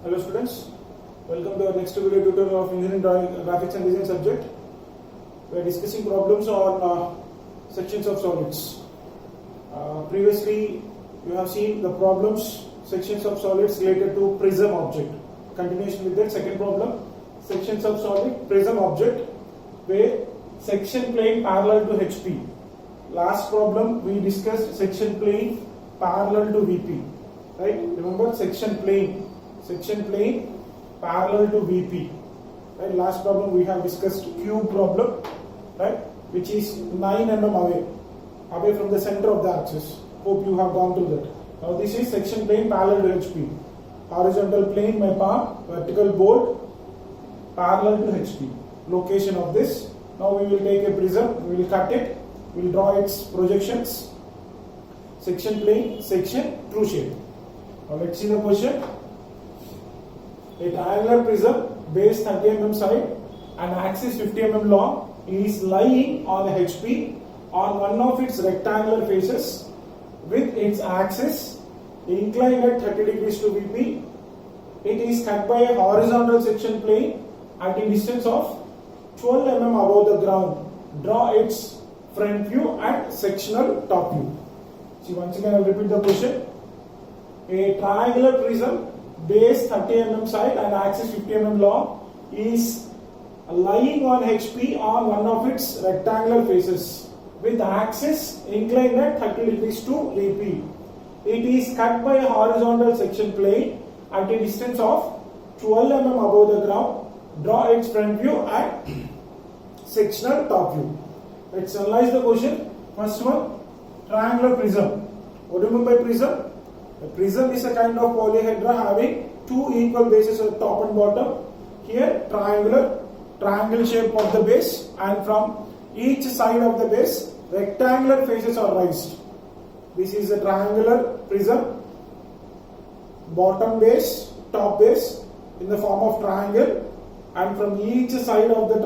Hello students, welcome to our next video tutorial of engineering graphics and design subject. We are discussing problems on sections of solids. Previously you have seen the problems sections of solids related to prism object. Continuation with that second problem, sections of solid prism object where section plane parallel to HP. Last problem we discussed section plane parallel to VP, right? Remember section plane parallel to VP, right? Last problem we have discussed cube problem, right, which is 9 mm away from the center of the axis. Hope you have gone through that. Now this is section plane parallel to HP. Horizontal plane my palm, vertical board parallel to HP. Location of this. Now we will take a prism, we will cut it, we will draw its projections. Section plane, section, true shape. Now let's see the question. A triangular prism base 30 mm side and axis 50 mm long is lying on HP on one of its rectangular faces with its axis inclined at 30 degrees to VP. It is cut by a horizontal section plane at a distance of 12 mm above the ground. Draw its front view and sectional top view. See, once again I will repeat the question. A triangular prism base 30 mm side and axis 50 mm long is lying on HP on one of its rectangular faces with axis inclined at 30 degrees to VP. It is cut by a horizontal section plane at a distance of 12 mm above the ground. Draw its front view and sectional top view. Let's analyze the question. First one, triangular prism. What do you mean by prism? A prism is a kind of polyhedra having two equal bases at top and bottom. Here triangle shape of the base, and from each side of the base rectangular faces are raised. This is a triangular prism. Bottom base, top base in the form of triangle, and from each side of the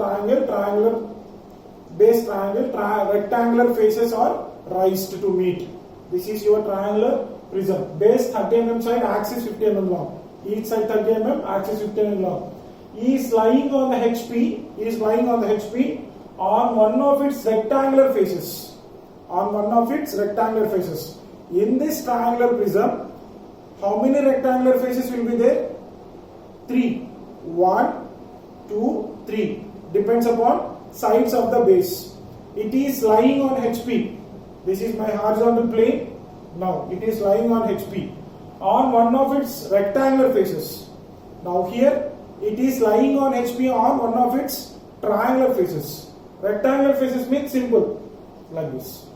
rectangular faces are raised to meet. This is your triangular prism. Base 30 mm side, axis 50 mm long. Each side 30 mm, axis 50 mm long. Is lying on the HP on one of its rectangular faces. In this triangular prism, how many rectangular faces will be there? 3. 1, 2, 3. Depends upon sides of the base. It is lying on HP. This is my horizontal plane. Now it is lying on HP on one of its rectangular faces. Now here it is lying on HP on one of its triangular faces. Rectangular faces means simple, like this.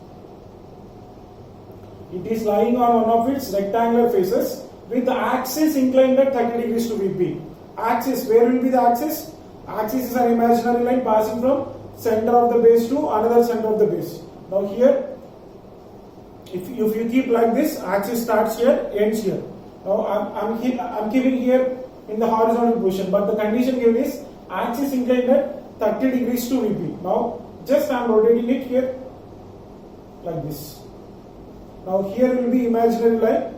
It is lying on one of its rectangular faces with the axis inclined at 30 degrees to VP. Axis, where will be the axis? Axis is an imaginary line passing from center of the base to another center of the base. Now here, if you keep like this, axis starts here, ends here. Now I'm keeping here in the horizontal position, but the condition given is axis inclined at 30 degrees to VP. Now just I am rotating it here like this. Now here will be imaginary line.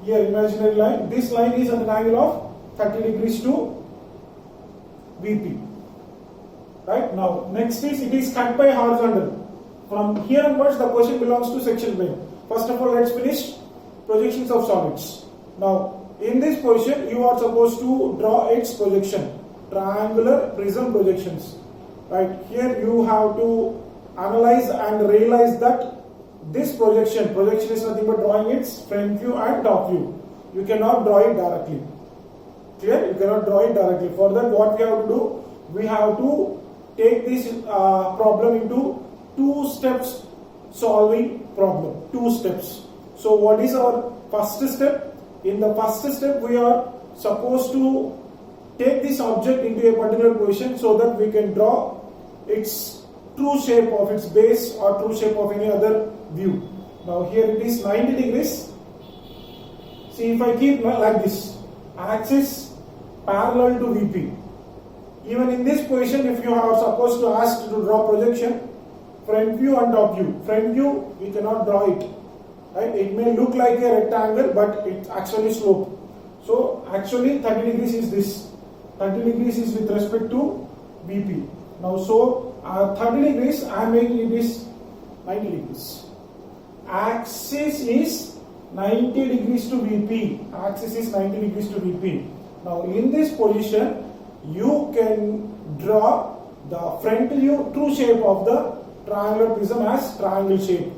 Here imaginary line. This line is at an angle of 30 degrees to VP. Right? Now next is it is cut by horizontal. From here onwards the question belongs to section plane. First of all, let's finish projections of solids. Now in this position you are supposed to draw its projection. Triangular prism projections. Right? Here you have to analyze and realize that this projection is nothing but drawing its front view and top view. You cannot draw it directly. Clear? You cannot draw it directly. For that, what we have to do? We have to take this problem into two steps solving problem. 2 steps. So what is our first step? In the first step, we are supposed to take this object into a particular position so that we can draw its true shape of its base or true shape of any other view. Now here it is 90 degrees. See, if I keep like this, axis parallel to VP. Even in this position, if you are supposed to ask to draw projection, front view and top view. Front view, we cannot draw it. Right? It may look like a rectangle, but it actually slope. So actually 30 degrees is this. 30 degrees is with respect to VP. Now so 30 degrees I am making it is 90 degrees. Axis is 90 degrees to VP. Axis is 90 degrees to VP. Now in this position you can draw the front view true shape of the triangular prism as triangle shape.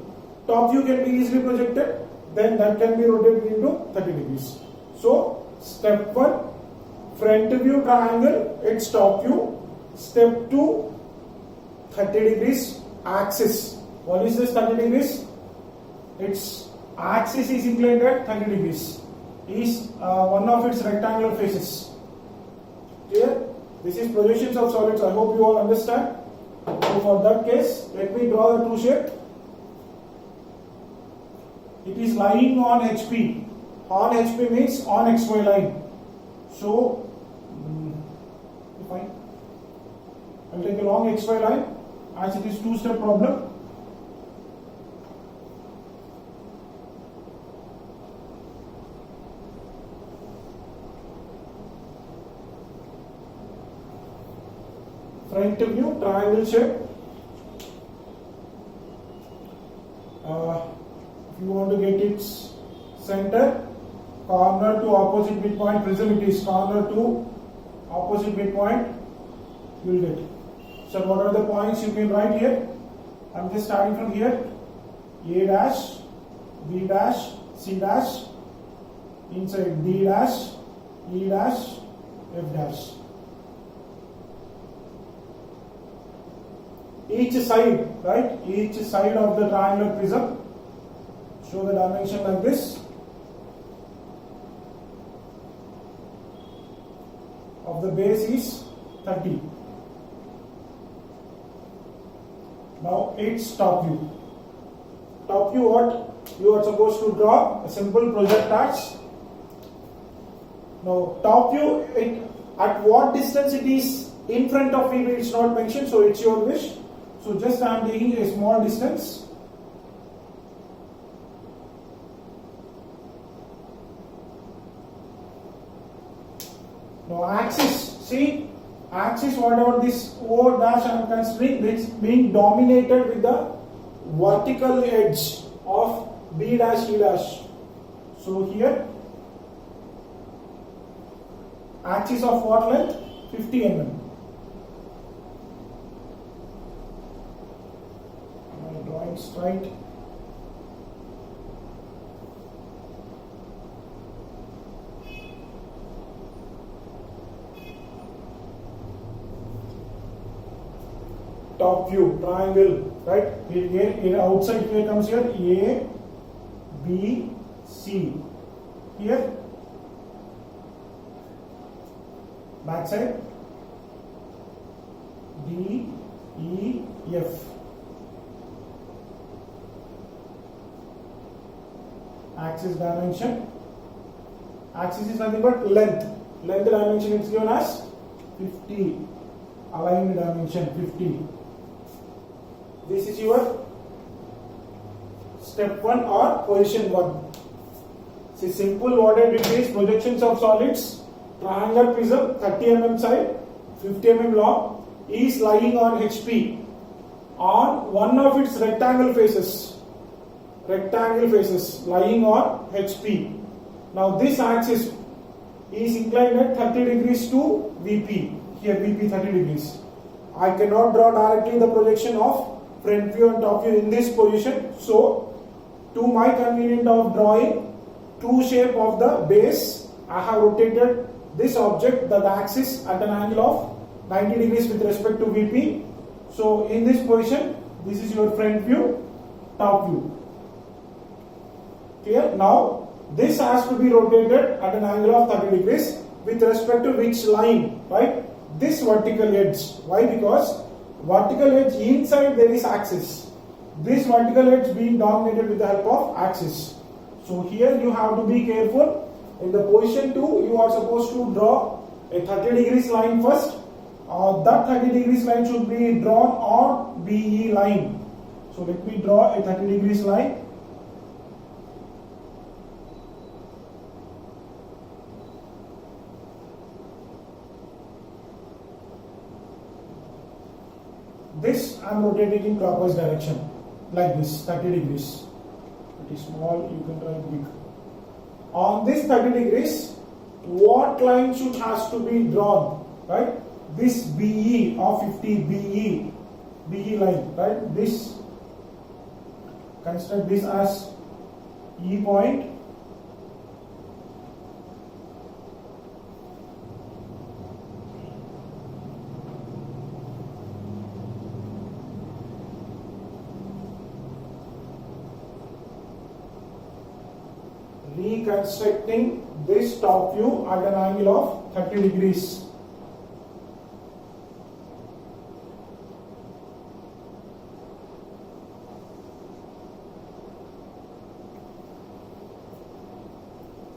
Top view can be easily projected, then that can be rotated into 30 degrees. So step 1, front view triangle, its top view. Step 2, 30 degrees axis. What is this 30 degrees? Its axis is inclined at 30 degrees. Is one of its rectangular faces. Clear? This is projections of solids. I hope you all understand. So for that case, let me draw the true shape. It is lying on HP. On HP means on XY line. So, fine. I'll take a long XY line as it is two-step problem. Front view, triangle shape. If you want to get its center, corner to opposite midpoint, prism it is corner to opposite midpoint, you will get. So what are the points you can write here? I am just starting from here. A dash, B dash, C dash, inside D dash, E dash, F dash. Each side, right? Each side of the triangular prism, show the dimension like this. Of the base is 30. Now its top view. Top view, what? You are supposed to draw a simple projectile. Now top view, at what distance it is in front of VP, it's not mentioned, so it's your wish. So just I am taking a small distance. Now axis, see, axis whatever this O dash I am considering, it's being dominated with the vertical edge of B dash E dash. So here, axis of what length? 50 mm. Drawing straight. Top view, triangle, right? Here outside here comes here A, B, C. Here, back side D, E, F. Axis dimension. Axis is nothing but length. Length dimension is given as 50. Aligned dimension 50. This is your step 1 or position 1. See, simple what I did is projections of solids. Triangular prism 30 mm side, 50 mm long, is lying on HP on one of its rectangle faces. Rectangle faces lying on HP. Now this axis is inclined at 30 degrees to VP. Here VP 30 degrees. I cannot draw directly the projection of front view and top view in this position. So to my convenience of drawing true shape of the base, I have rotated this object, the axis, at an angle of 90 degrees with respect to VP. So in this position, this is your front view, top view. Clear? Now this has to be rotated at an angle of 30 degrees with respect to which line, right? This vertical edge. Why? Because vertical edge inside there is axis. This vertical edge being dominated with the help of axis. So here you have to be careful. In the position 2, you are supposed to draw a 30 degrees line first. That 30 degrees line should be drawn on BE line. So let me draw a 30 degrees line. I'm rotating in clockwise direction like this, 30 degrees. It is small, you can write big. On this 30 degrees, what line should has to be drawn, right? This BE of 50 BE line, right? This, consider this as E point. Reconstructing this top view at an angle of 30 degrees.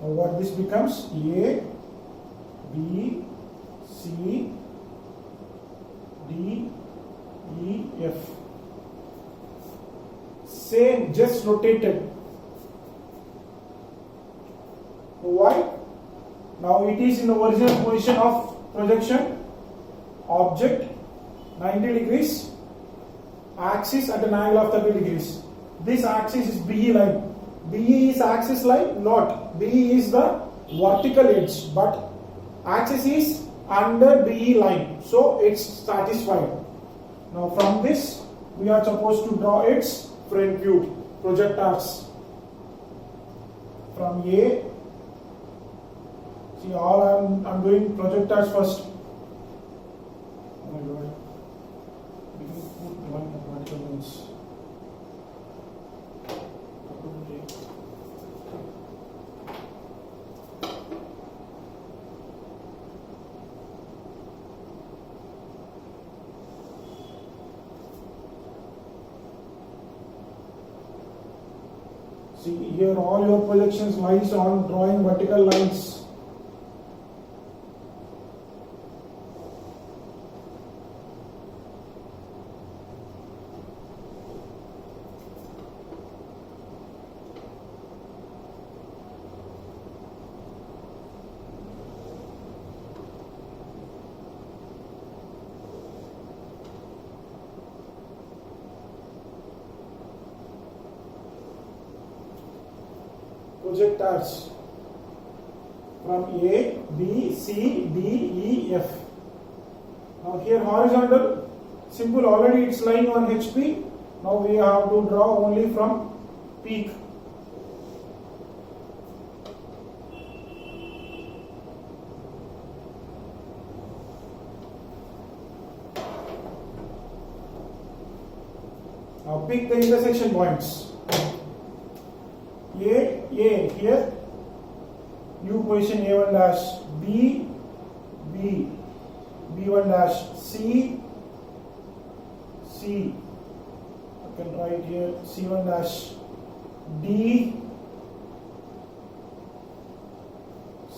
Now what this becomes? A, B, C, D, E, F. Same, just rotated. Why? Now it is in the original position of projection. Object 90 degrees, axis at an angle of 30 degrees. This axis is BE line. BE is axis line, not. BE is the vertical edge, but axis is under BE line. So it's satisfied. Now from this, we are supposed to draw its front view, projectors. From A, see, all I'm doing projectors first. Oh my God. We can put one vertical lens. See, here all your projections lies on drawing vertical lines. Projectors from A, B, C, D, E, F. Now here horizontal, simple, already it's lying on HP. Now we have to draw only from peak. Now pick the intersection points. A here, U position A1 dash, B, B1 dash, C, I can write here C1 dash, D,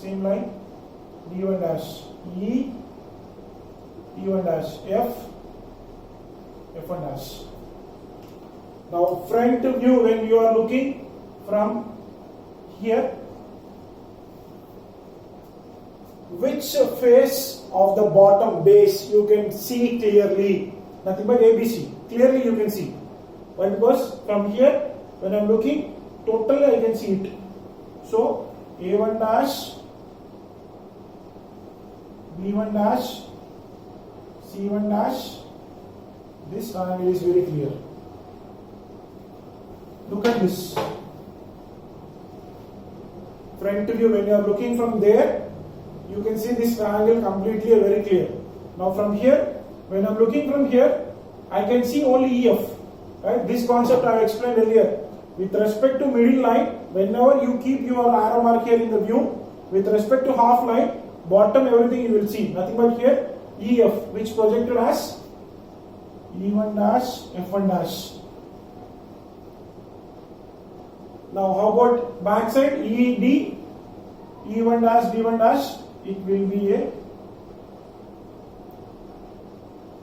same line, D1 dash, E, E1 dash, F, F1 dash. Now front view, when you are looking from here, which face of the bottom base you can see clearly? Nothing but ABC. Clearly you can see. Why? Because from here, when I am looking, totally I can see it. So A1 dash, B1 dash, C1 dash, this triangle is very clear. Look at this. Front view, when you are looking from there, you can see this triangle completely very clear. Now from here, when I am looking from here, I can see only EF. Right? This concept I have explained earlier. With respect to middle line, whenever you keep your arrow mark here in the view, with respect to half line, bottom everything you will see. Nothing but here EF, which projected as E1 dash, F1 dash. Now how about back side? ED, E1 dash, D1 dash, it will be a,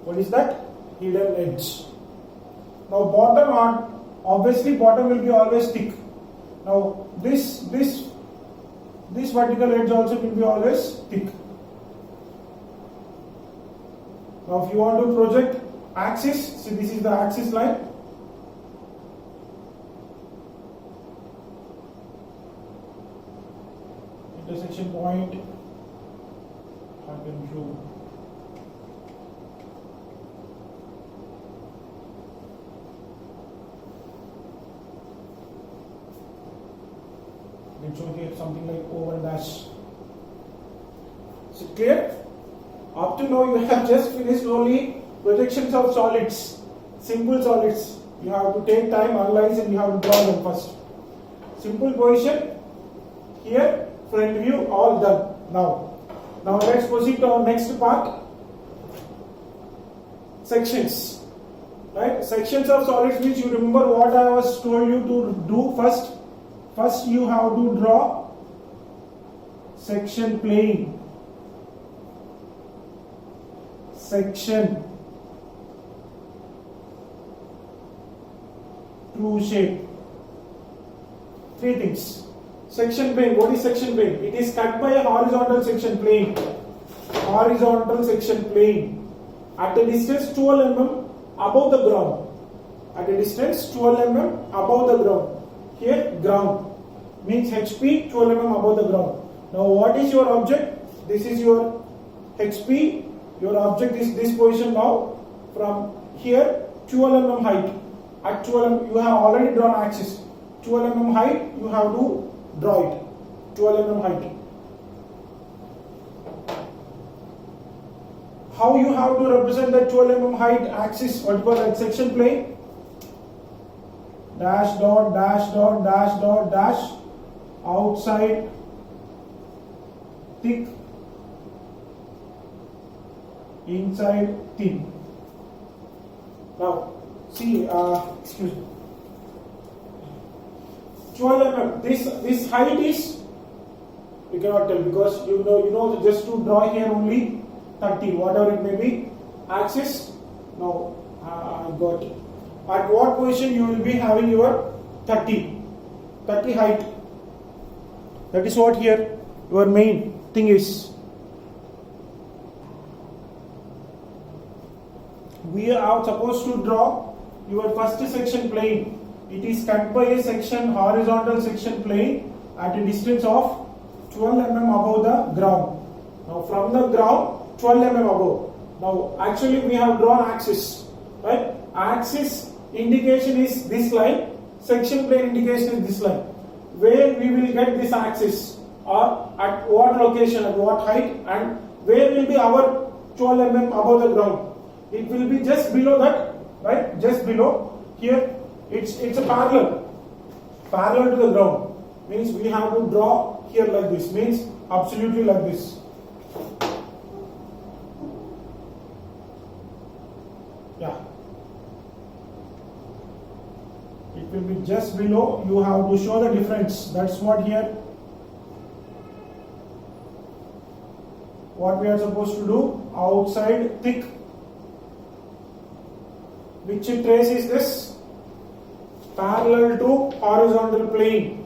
what is that? Hidden edge. Now bottom, obviously bottom will be always thick. Now this vertical edge also will be always thick. Now if you want to project axis. See, this is the axis line. Intersection point. Happen through. Let's show here something like over dash. Is it clear? Up to now you have just finished only projections of solids, simple solids. You have to take time, analyze, and you have to draw them first. Simple position, here, front view, all done. Now let's proceed to our next part. Sections. Right? Sections of solids means you remember what I was told you to do first. First you have to draw section plane. Section true shape. Three things. Section plane. What is section plane? It is cut by a horizontal section plane. Horizontal section plane at a distance 12 mm above the ground. At a distance 12 mm above the ground. Here ground means HP 12 mm above the ground. Now what is your object? This is your HP. Your object is this position now. From here 12 mm height. At 12 mm you have already drawn axis. 12 mm height you have to draw it. 12 mm height. How you have to represent the 12 mm height axis? What you call that section plane? Dash dot dash dot dash dot dash. Outside thick, inside thin. Now see, excuse me, 12 mm. This height is, you cannot tell because you know just to draw here only 30, whatever it may be. Axis. Now I got it. At what position you will be having your 30 height? That is what here your main thing is. We are supposed to draw your first section plane. It is cut by a section horizontal section plane at a distance of 12 mm above the ground. Now from the ground 12 mm above. Now actually we have drawn axis, right? Axis indication is this line. Section plane indication is this line. Where we will get this axis, or at what location, at what height, and where will be our 12 mm above the ground. It will be just below that, right? Just below. Here it's a parallel to the ground. Means we have to draw here like this. Means absolutely like this. Yeah. It will be just below. You have to show the difference. That's what here. What we are supposed to do? Outside thick. Which trace is this? Parallel to horizontal plane.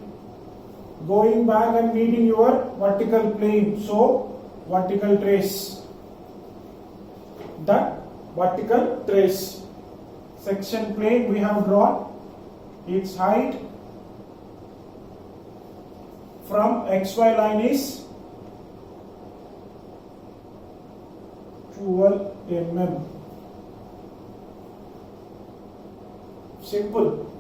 Going back and meeting your vertical plane. So, vertical trace. That vertical trace. Section plane we have drawn. Its height from XY line is 12 mm. Simple.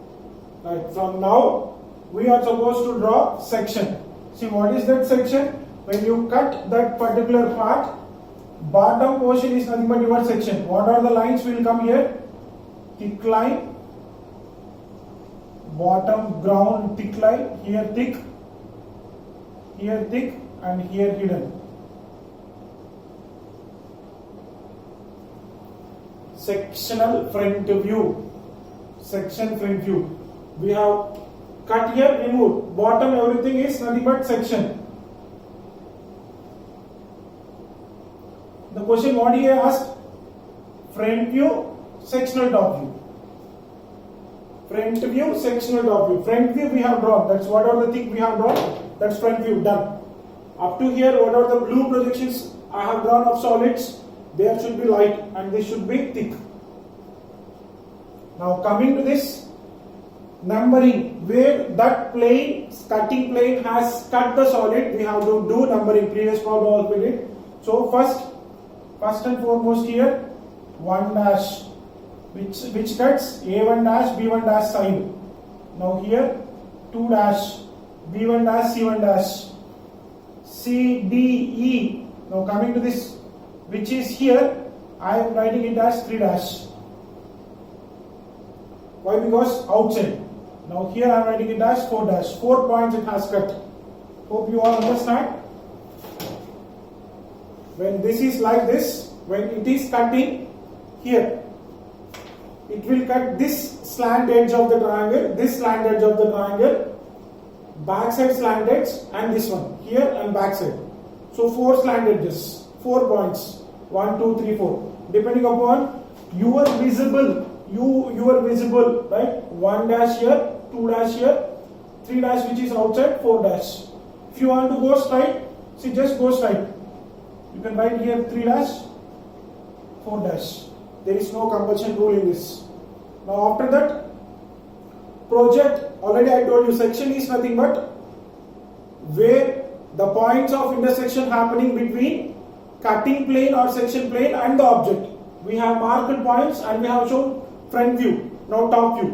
Right. From now we are supposed to draw section. See what is that section? When you cut that particular part, bottom portion is nothing but your section. What are the lines will come here? Thick line. Bottom ground thick line, here thick, and here hidden. Sectional front view. Section front view. We have cut here, removed. Bottom everything is nothing but section. The question what he asked? Front view, sectional top view. Front view, sectional top view. Front view we have drawn. That's what are the thing we have drawn. That's front view done. Up to here, what are the blue projections I have drawn of solids? There should be light and they should be thick. Now coming to this numbering, where that plane, cutting plane has cut the solid, we have to do numbering. Previous problem also we did. So first and foremost here, 1 dash, which cuts A1 dash, B1 dash side. Now here 2 dash, B1 dash, C1 dash, C, D, E. Now coming to this, which is here, I am writing it as 3 dash. Why? Because outside. Now here I am writing it as 4 dash. 4 points it has cut. Hope you all understand. When this is like this, when it is cutting here, it will cut this slant edge of the triangle, this slant edge of the triangle, backside slant edge, and this one here and backside. So 4 slant edges, 4 points, 1, 2, 3, 4, depending upon your visible, right? 1 dash here, 2 dash here, 3 dash which is outside, 4 dash. If you want to go straight, see, just go straight. You can write here 3 dash, 4 dash. There is no compulsion rule in this. Now after that, project, already I told you, section is nothing but where the points of intersection happening between cutting plane or section plane and the object. We have marked points and we have shown front view. Now top view.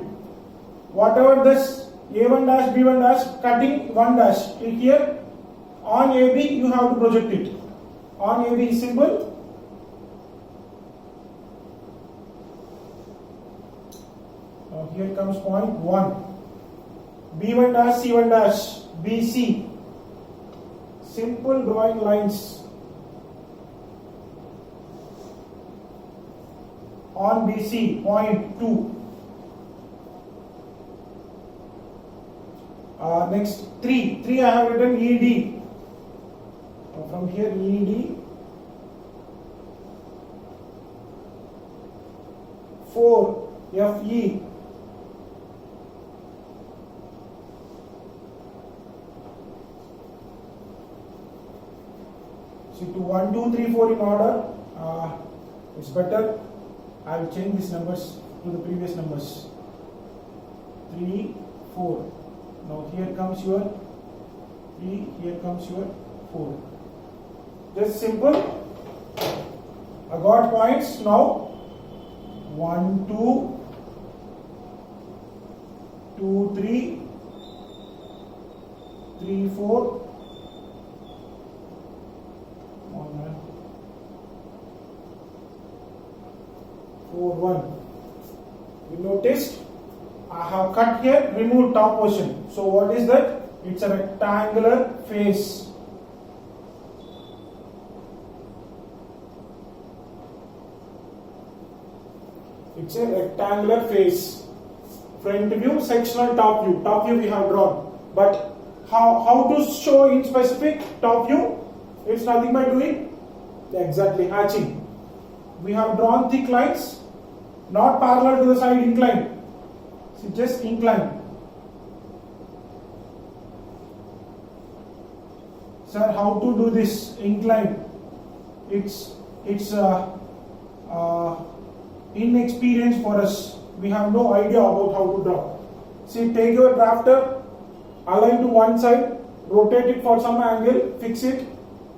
Whatever this A1 dash, B1 dash, cutting 1 dash, here on AB you have to project it. On AB is simple. Now here comes point 1. B1 dash, C1 dash, BC. Simple drawing lines on BC, point 2. Next 3 I have written ED. From here ED. 4 FE. See, to 1, 2, 3, 4 in order, it's better. I will change these numbers to the previous numbers. 3, 4. Now here comes your 3, here comes your 4. Just simple. I got points now. 1, 2, 2, 3, 3, 4. 4, 1. You noticed I have cut here, removed top portion. So what is that? It's a rectangular face. It's a rectangular face. Front view, sectional, top view. Top view we have drawn. But how to show in specific top view? It's nothing by doing exactly hatching. We have drawn thick lines, not parallel to the side incline. So just incline. Sir, how to do this incline? It's inexperience for us. We have no idea about how to draw. See, take your drafter, align to one side, rotate it for some angle, fix it,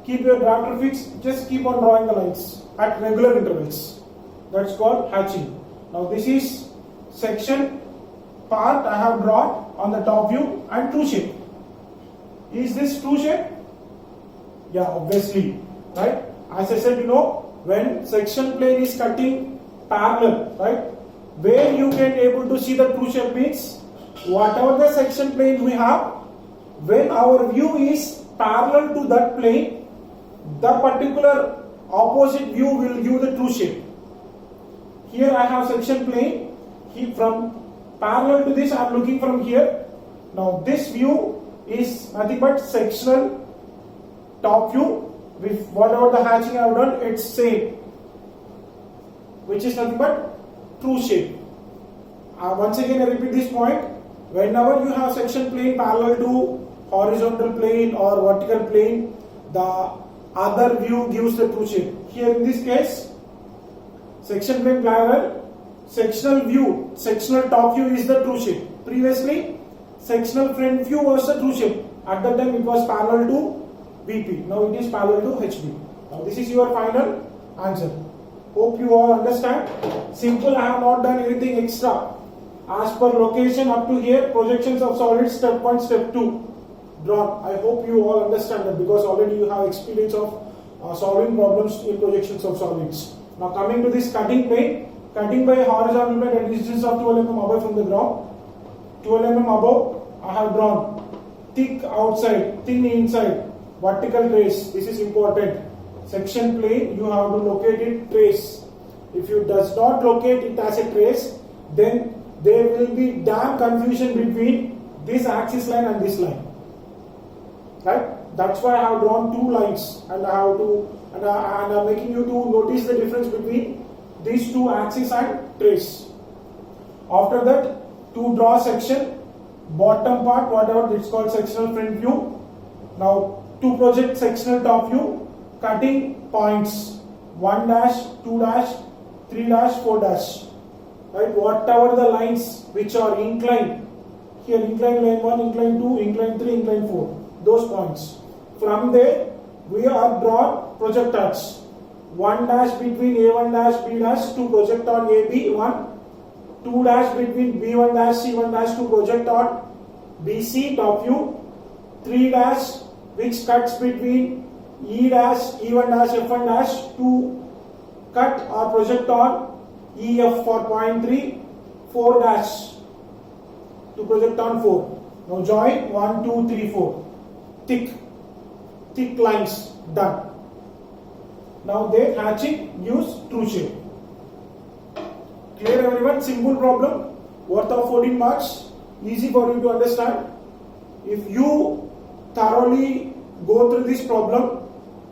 keep your drafter fixed, just keep on drawing the lines at regular intervals. That's called hatching. Now this is section part I have drawn on the top view and true shape. Is this true shape? Yeah, obviously, right? As I said, when section plane is cutting parallel, right? Where you can able to see the true shape means whatever the section plane we have, when our view is parallel to that plane, the particular opposite view will give the true shape. Here I have section plane. From parallel to this I am looking from here. Now this view is nothing but sectional top view. With whatever the hatching I have done, it's same, which is nothing but true shape. Once again I repeat this point. Whenever you have section plane parallel to horizontal plane or vertical plane, the other view gives the true shape. Here in this case, section plane parallel, sectional view, sectional top view is the true shape. Previously, sectional front view was the true shape. At that time, it was parallel to VP. Now it is parallel to HB. Now this is your final answer. Hope you all understand. Simple. I have not done anything extra. As per location up to here, projections of solids step 1, step 2 drawn. I hope you all understand that because already you have experience of solving problems in projections of solids. Now coming to this cutting plane. Cutting by horizontal plane at a distance of 12 mm away from the ground. 12 mm above, I have drawn thick outside, thin inside, vertical trace. This is important. Section plane, you have to locate it trace. If you does not locate it as a trace, then there will be damn confusion between this axis line and this line. Right? That's why I have drawn two lines, and I have to, and I'm making you to notice the difference between these two axes and trace. After that, to draw section, bottom part, whatever it's called sectional front view. Now, to project sectional top view, cutting points 1 dash, 2 dash, 3 dash, 4 dash. Right? Whatever the lines which are inclined, here incline line 1, incline 2, incline 3, incline 4, those points. From there, we are drawn projectors. 1 dash between A1 dash B dash to project on AB1, 2 dash between B1 dash C1 dash to project on BC top view, 3 dash which cuts between E dash, E1 dash, F1 dash to cut or project on EF for point 3, 4 dash to project on 4. Now join 1, 2, 3, 4. Thick lines done. Now they hatching use true shape. Clear everyone? Simple problem worth of 14 marks. Easy for you to understand. If you thoroughly go through this problem,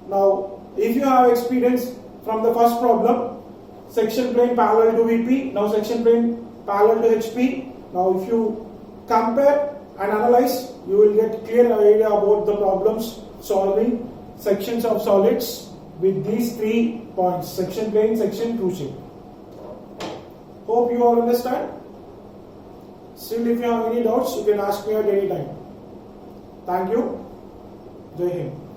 now if you have experience from the first problem, section plane parallel to VP, now section plane parallel to HP. Now if you compare and analyze, you will get clear idea about the problems solving sections of solids with these 3 points: section plane, section, true shape. Hope you all understand. Still, if you have any doubts, you can ask me at any time. Thank you. Jai Hind.